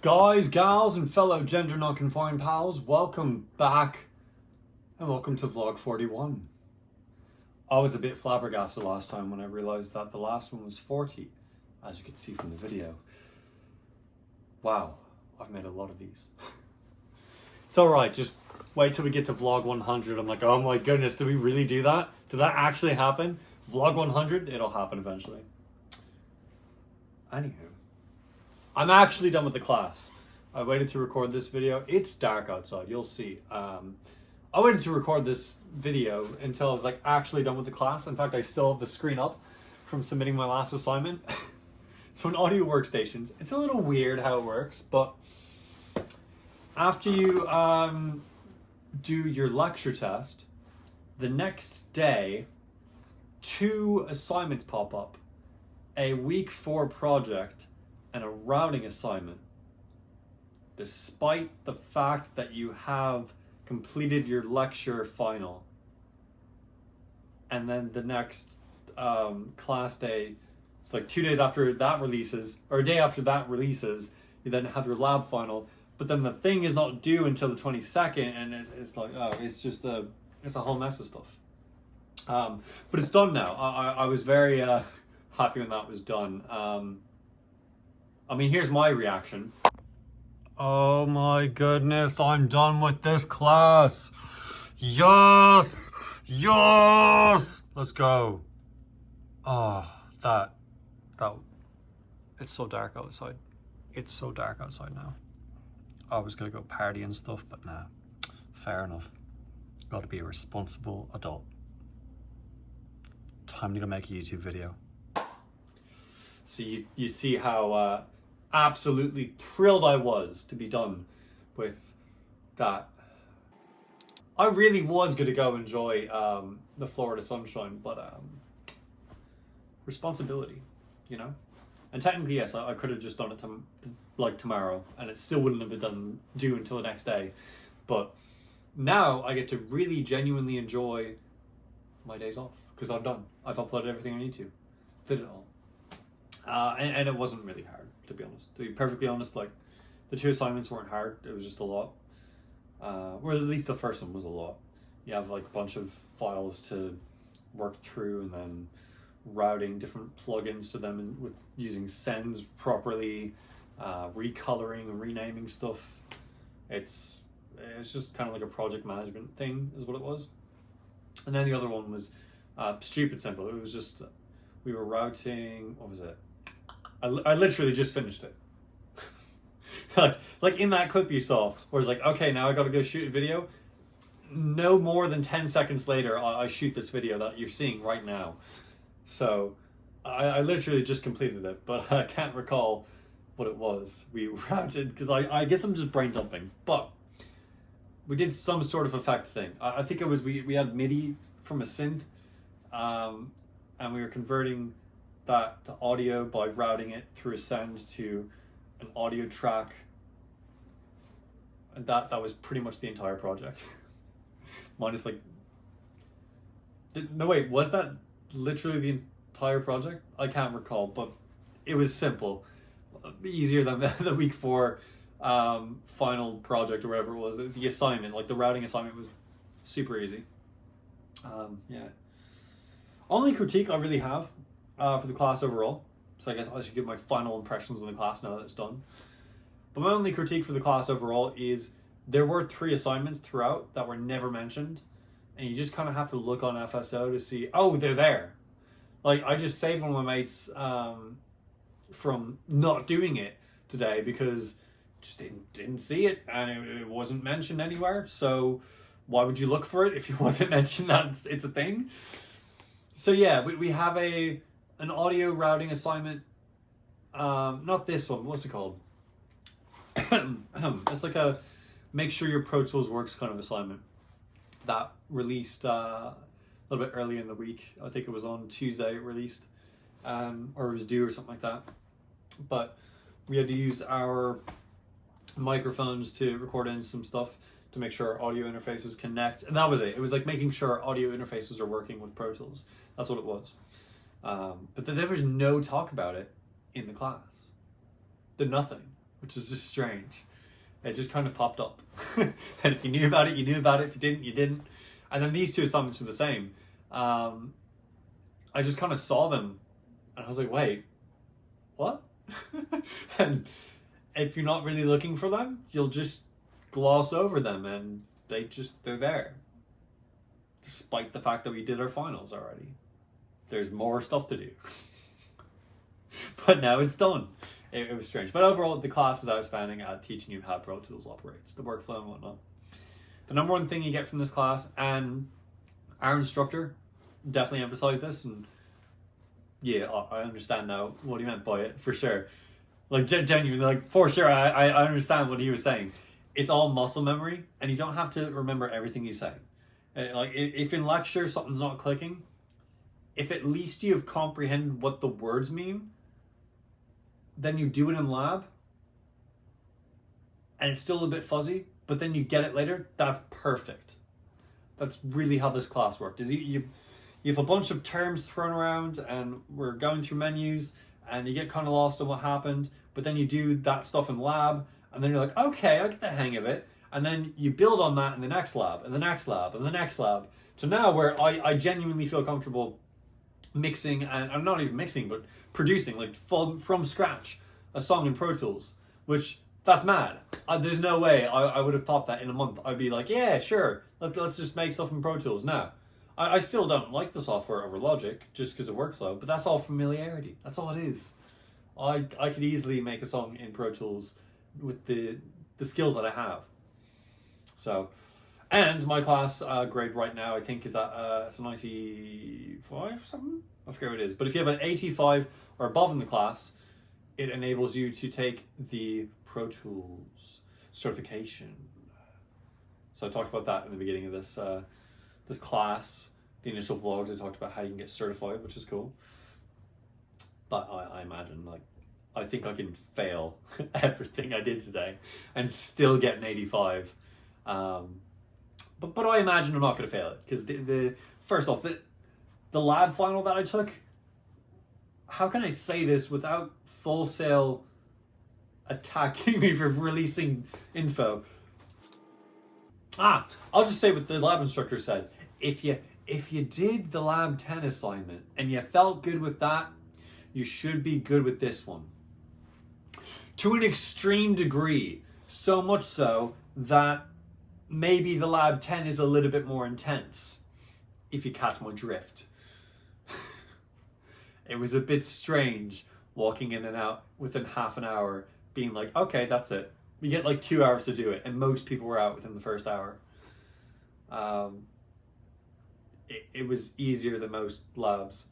Guys, gals, and fellow gender non-confined pals, welcome back and welcome to vlog 41. I was a bit flabbergasted last time when I realized that the last one was 40, as you can see from the video. Wow, I've made a lot of these. It's alright, just wait till we get to vlog 100. I'm like, oh my goodness, did we really do that? Did that actually happen? Vlog 100? It'll happen eventually. Anywho. I'm actually done with the class. I waited to record this video. It's dark outside, you'll see. I waited to record this video until I was like actually done with the class. In fact, I still have the screen up from submitting my last assignment. So in audio workstations, it's a little weird how it works, but after you do your lecture test, the next day, 2 assignments pop up. A week 4 project and a routing assignment, despite the fact that you have completed your lecture final. And then the next class day, it's like 2 days after that releases, or a day after that releases, you then have your lab final, but then the thing is not due until the 22nd, and it's like, oh, it's a whole mess of stuff. But it's done now. I was very happy when that was done. I mean, here's my reaction. Oh my goodness, I'm done with this class. Yes! Yes! Let's go. Oh, it's so dark outside. It's so dark outside now. I was gonna go party and stuff, but nah, fair enough. Gotta be a responsible adult. Time to go make a YouTube video. So you see how absolutely thrilled I was to be done with that. I really was going to go enjoy the Florida sunshine, but responsibility, you know? And technically, yes, I could have just done it like tomorrow, and it still wouldn't have been due until the next day. But now I get to really genuinely enjoy my days off, because I'm done. I've uploaded everything I need to. Did it all. And it wasn't really hard, to be honest. To be perfectly honest, like, the 2 assignments weren't hard. It was just a lot. Or at least the first one was a lot. You have, like, a bunch of files to work through, and then routing different plugins to them and with using sends properly, recoloring and renaming stuff. It's just kind of like a project management thing, is what it was. And then the other one was stupid simple. It was just, we were routing, what was it? I literally just finished it. like in that clip you saw, where it's like, okay, now I gotta go shoot a video. No more than 10 seconds later, I shoot this video that you're seeing right now. So I literally just completed it, but I can't recall what it was we routed, because I guess I'm just brain dumping. But we did some sort of effect thing. I think it was, we had MIDI from a synth, and we were converting that to audio by routing it through a send to an audio track, and that was pretty much the entire project. Minus like, no wait, was that literally the entire project? I can't recall, but it was simple, easier than the week 4 final project or whatever it was. The assignment, like the routing assignment, was super easy. Yeah. Only critique I really have for the class overall, so I guess I should give my final impressions on the class now that it's done. But my only critique for the class overall is there were 3 assignments throughout that were never mentioned, and you just kind of have to look on FSO to see, oh, they're there. Like, I just saved one of my mates from not doing it today because just didn't see it, and it wasn't mentioned anywhere. So why would you look for it if it wasn't mentioned that it's a thing? So yeah, we have an audio routing assignment. Not this one. What's it called? It's like a make sure your Pro Tools works kind of assignment that released a little bit early in the week. I think it was on Tuesday it released, or it was due or something like that. But we had to use our microphones to record in some stuff to make sure our audio interfaces connect, and that was it. It was like making sure our audio interfaces are working with Pro Tools. That's what it was. But there was no talk about it in the class. There's nothing. which is just strange. It just kind of popped up. And if you knew about it, you knew about it. If you didn't, you didn't. And then these two assignments were the same. I just kind of saw them and I was like, wait, what? And if you're not really looking for them, you'll just gloss over them and they're there. Despite the fact that we did our finals already. There's more stuff to do. But now it's done. It was strange. But overall, the class is outstanding at teaching you how Pro Tools operates, the workflow and whatnot. The number one thing you get from this class, and our instructor definitely emphasized this, and yeah, I understand now what he meant by it, for sure. Like, genuinely, like, for sure, I understand what he was saying. It's all muscle memory, and you don't have to remember everything he's saying. Like, if in lecture something's not clicking, if at least you have comprehended what the words mean, then you do it in lab, and it's still a bit fuzzy, but then you get it later, that's perfect. That's really how this class worked. Is you have a bunch of terms thrown around, and we're going through menus, and you get kind of lost on what happened, but then you do that stuff in lab, and then you're like, okay, I get the hang of it, and then you build on that in the next lab, and the next lab, and the next lab, to now where I genuinely feel comfortable mixing, and I'm not even mixing, but producing, like, from scratch, a song in Pro Tools, which, that's mad. There's no way I would have thought that in a month. I'd be like, yeah, sure, let's just make stuff in Pro Tools. No, I still don't like the software over Logic, just because of workflow, but that's all familiarity. That's all it is. I could easily make a song in Pro Tools with the skills that I have. So, and my class grade right now, I think, is that it's a 95 something? I forget what it is. But if you have an 85 or above in the class, it enables you to take the Pro Tools certification. So I talked about that in the beginning of this this class. The initial vlogs, I talked about how you can get certified, which is cool. But I imagine, like, I think I can fail everything I did today and still get an 85. But I imagine I'm not going to fail it, because the first off, the lab final that I took, how can I say this without Full Sail attacking me for releasing info? I'll just say what the lab instructor said. If you did the lab 10 assignment and you felt good with that, you should be good with this one. To an extreme degree, so much so that maybe the lab 10 is a little bit more intense, if you catch my drift. It was a bit strange walking in and out within half an hour, being like, okay, that's it. We get like 2 hours to do it, and most people were out within the first hour. It was easier than most labs.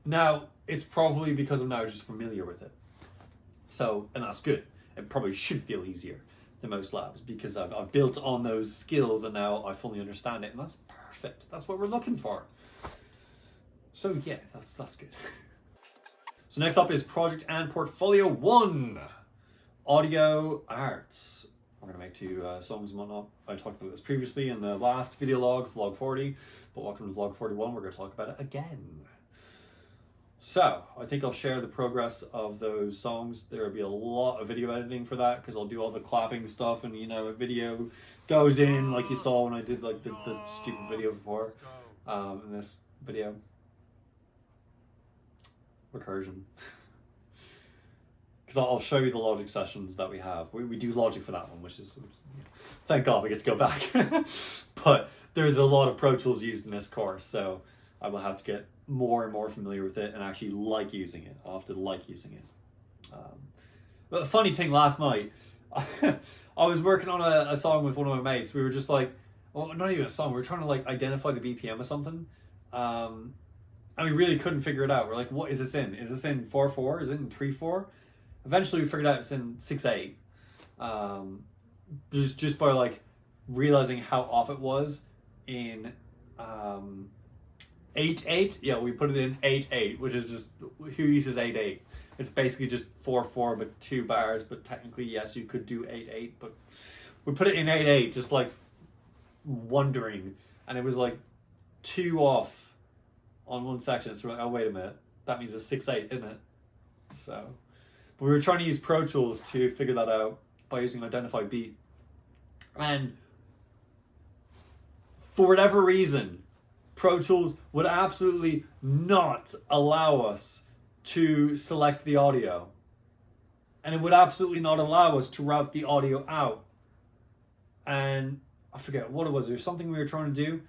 Now, it's probably because I'm now just familiar with it. So, and that's good. It probably should feel easier than most labs, because I've built on those skills and now I fully understand it, and that's perfect. That's what we're looking for. So yeah, that's good. So next up is Project and Portfolio 1. Audio arts. We're going to make 2 songs and whatnot. I talked about this previously in the last video log, vlog 40, but welcome to vlog 41. We're going to talk about it again. So, I think I'll share the progress of those songs. There will be a lot of video editing for that, because I'll do all the clapping stuff, and, you know, a video goes in like you saw when I did like the stupid video before. In this video. Recursion. Because I'll show you the Logic sessions that we have. We do Logic for that one, which is, thank God we get to go back. But there's a lot of Pro Tools used in this course, so I will have to get more and more familiar with it and actually like using it. I'll have to like using it. But the funny thing, last night, I was working on a song with one of my mates. We were just like, well, not even a song, we were trying to like identify the BPM of something. And we really couldn't figure it out. We're like, what is this in? Is this in 4/4? Is it in 3/4? Eventually we figured out it's in 6/8. Just by like realizing how off it was in 8/8. Yeah, we put it in 8/8, which is just, who uses 8/8? It's basically just 4/4 but 2 bars, but technically yes, you could do 8/8, but we put it in 8/8, just like wondering, and it was like 2 off on one section. So we're like, oh wait a minute, that means it's 6/8, isn't it? So But we were trying to use Pro Tools to figure that out by using Identify Beat. And for whatever reason, Pro Tools would absolutely not allow us to select the audio. And it would absolutely not allow us to route the audio out. And I forget what it was. There's something we were trying to do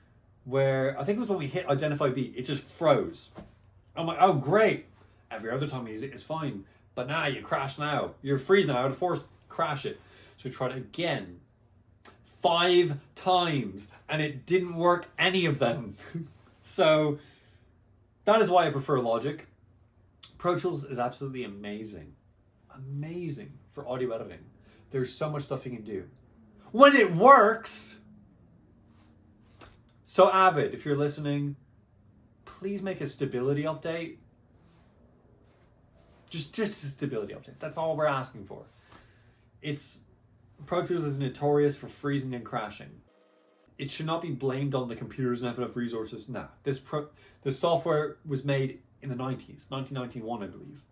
where, I think it was when we hit Identify Beat, it just froze. I'm like, oh great. Every other time I use it, it's fine. But now you crash now. You're freezing now. I would force crash it. So we tried it again. 5 times. And it didn't work any of them. So that is why I prefer Logic. Pro Tools is absolutely amazing. Amazing for audio editing. There's so much stuff you can do. When it works! So Avid, if you're listening, please make a stability update. Just a stability update. That's all we're asking for. Pro Tools is notorious for freezing and crashing. It should not be blamed on the computer doesn't have enough resources. Nah, this software was made in the 90s, 1991, I believe.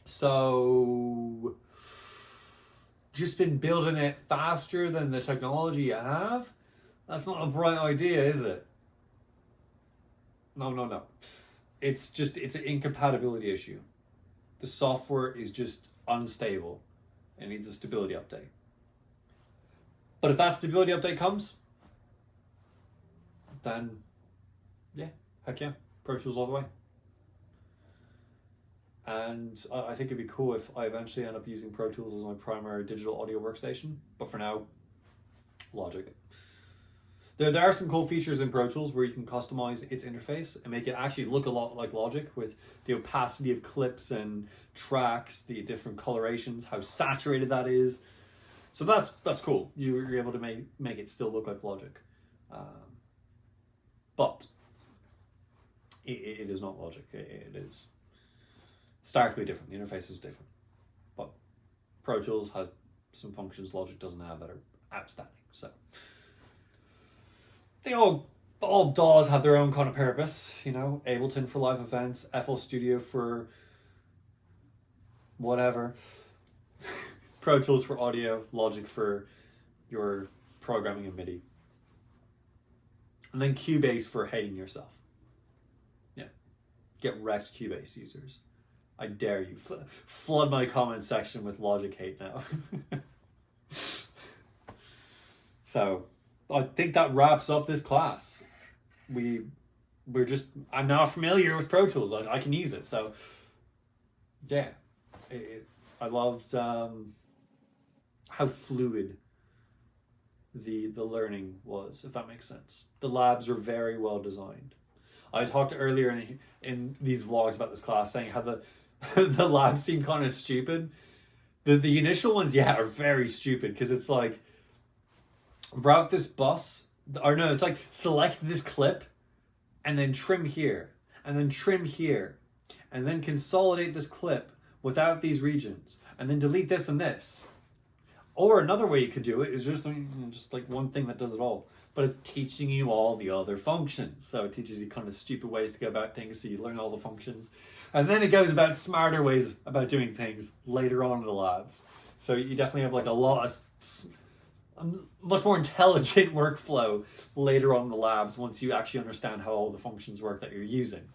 So, just been building it faster than the technology you have? That's not a bright idea, is it? No. It's an incompatibility issue. The software is just unstable. It needs a stability update. But if that stability update comes, then yeah, heck yeah, Pro Tools all the way. And I think it'd be cool if I eventually end up using Pro Tools as my primary digital audio workstation. But for now, Logic. There are some cool features in Pro Tools where you can customize its interface and make it actually look a lot like Logic, with the opacity of clips and tracks, the different colorations, how saturated that is. So that's cool. You're able to make it still look like Logic. But it is not Logic. It is starkly different. The interface is different. But Pro Tools has some functions Logic doesn't have that are outstanding. So they all DAWs have their own kind of purpose, you know. Ableton for live events, FL Studio for whatever, Pro Tools for audio, Logic for your programming in MIDI. And then Cubase for hating yourself. Yeah. Get wrecked, Cubase users. I dare you. Flood my comment section with Logic hate now. So, I think that wraps up this class. I'm now familiar with Pro Tools. I can use it. So, yeah. I loved how fluid the learning was, if that makes sense. The labs are very well designed. I talked earlier in these vlogs about this class saying how the labs seem kind of stupid. The initial ones, yeah, are very stupid because it's like route this bus, or no, it's like select this clip and then trim here and then trim here and then consolidate this clip without these regions and then delete this and this. Or another way you could do it is just like one thing that does it all, but it's teaching you all the other functions. So it teaches you kind of stupid ways to go about things, so you learn all the functions. And then it goes about smarter ways about doing things later on in the labs. So you definitely have like a much more intelligent workflow later on in the labs once you actually understand how all the functions work that you're using.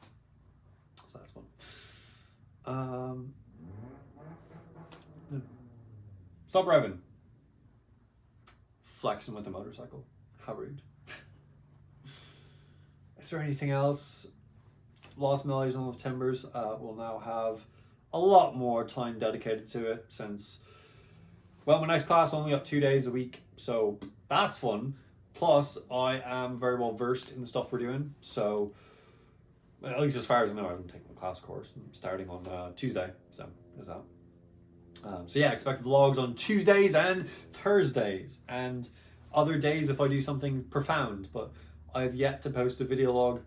So that's fun. Stop revving. Flexing with the motorcycle. How rude. Is there anything else? Lost Melodies and Love Timbers will now have a lot more time dedicated to it since, well, my next class only got 2 days a week, so that's fun. Plus, I am very well versed in the stuff we're doing, so at least as far as I know, I haven't taken the class course. I'm starting on Tuesday, so there's that. So yeah, expect vlogs on Tuesdays and Thursdays, and other days if I do something profound, but I have yet to post a video log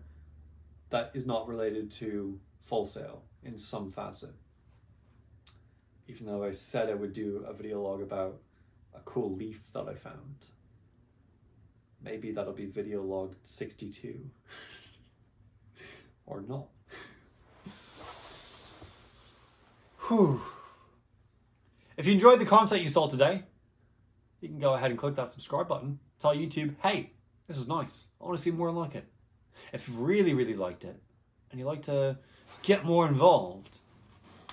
that is not related to Full Sail in some facet. Even though I said I would do a video log about a cool leaf that I found. Maybe that'll be video log 62. Or not. Whew. If you enjoyed the content you saw today, you can go ahead and click that subscribe button. Tell YouTube, hey, this was nice. I want to see more like it. If you really, really liked it and you like to get more involved,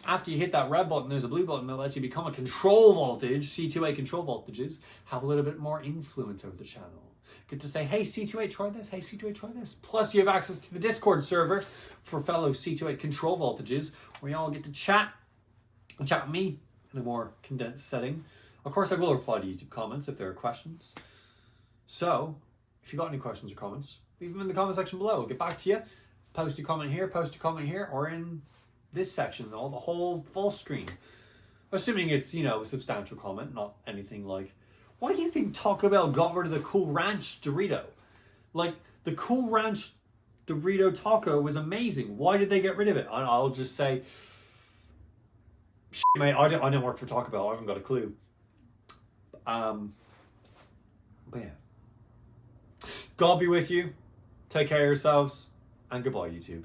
after you hit that red button, there's a blue button that lets you become a control voltage, C2A control voltages, have a little bit more influence over the channel. Get to say, hey, C2A, try this. Hey, C2A, try this. Plus, you have access to the Discord server for fellow C2A control voltages, where you all get to chat and chat with me in a more condensed setting. Of course, I will reply to YouTube comments if there are questions. So, if you got any questions or comments, leave them in the comment section below. I'll get back to you. Post a comment here, or in this section, the whole full screen. Assuming it's, you know, a substantial comment, not anything like, why do you think Taco Bell got rid of the Cool Ranch Dorito? Like, the Cool Ranch Dorito taco was amazing. Why did they get rid of it? I'll just say, shit, mate, I didn't work for Taco Bell. I haven't got a clue. But yeah. God be with you. Take care of yourselves. And goodbye, YouTube.